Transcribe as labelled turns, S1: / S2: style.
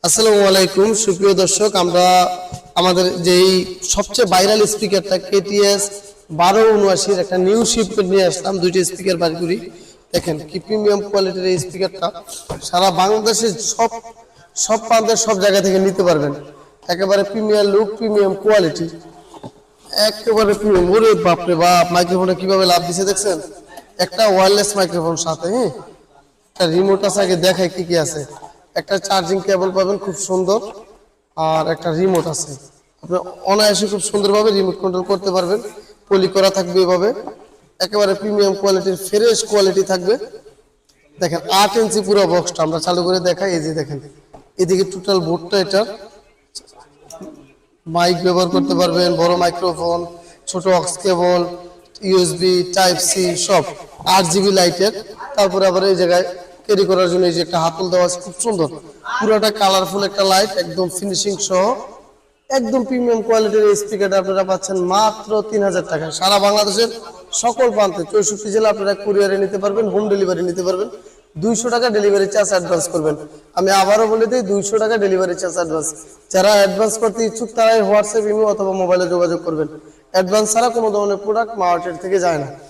S1: আসসালামু আলাইকুম সুপ্রিয় দর্শক, আমরা আমাদের যেই সবচেয়ে ভাইরাল স্পিকারটা কেটিএস 1279 একটা নিউ শিপমেন্ট নিয়ে আসলাম। দুইটি স্পিকার বাড়ি করি, দেখেন কি প্রিমিয়াম কোয়ালিটির এই স্পিকারটা। সারা বাংলাদেশের সব সব প্রান্তের সব জায়গা থেকে নিতে পারবেন। একেবারে প্রিমিয়াম লুক, প্রিমিয়াম কোয়ালিটি, একেবারে প্রিমিয়াম। ওরে বাপরে বাপ, মাইক্রোফোনটা কিভাবে লাভ দিছে দেখছেন? একটা ওয়্যারলেস মাইক্রোফোন সাথে, হ্যাঁ, একটা রিমোট আছে, আগে দেখায় কি কি আছে। একটা চার্জিং কেবল পাবেন খুব সুন্দর, আর একটা রিমোট আছে। আপনি অনায়াসে খুব সুন্দরভাবে রিমোট কন্ট্রোল করতে পারবেন। পলি করা থাকবে এভাবে, একেবারে প্রিমিয়াম কোয়ালিটির ফ্রেশ কোয়ালিটি থাকবে। দেখেন 8 ইঞ্চি পুরো বক্সটা আমরা চালু করে দেখাই। এই যে দেখেন, এদিকে টোটাল বোর্ডটা, এটা মাইক ব্যবহার করতে পারবেন, বড় মাইক্রোফোন, ছোট aux cable, USB type C সব, 8 জিবি লাইটের। তারপরে আবার এই জায়গায় ক্যারি করার জন্য এই যে একটা হাতল দেওয়া আছে, খুব সুন্দর। পুরোটা কালারফুল একটা লাইট, একদম ফিনিশিং সহ একদম প্রিমিয়াম কোয়ালিটির এই স্পিকারটা আপনারা পাচ্ছেন মাত্র 3000 টাকায়। সারা বাংলাদেশের সকল প্রান্তে 64 জেলা আপনারা কুরিয়ারে নিতে পারবেন, হোম ডেলিভারি নিতে পারবেন। 200 টাকা ডেলিভারি চার্জ অ্যাডভান্স করবেন। আমি আবারও বলে দিই, 200 টাকা ডেলিভারি চার্জ অ্যাডভান্স। যারা অ্যাডভান্স করতে ইচ্ছুক তারাই হোয়াটসঅ্যাপ, ইমেল অথবা মোবাইলে যোগাযোগ করবেন। অ্যাডভান্স ছাড়া কোনো ধরনের প্রোডাক্ট মার্কেট থেকে যায় না।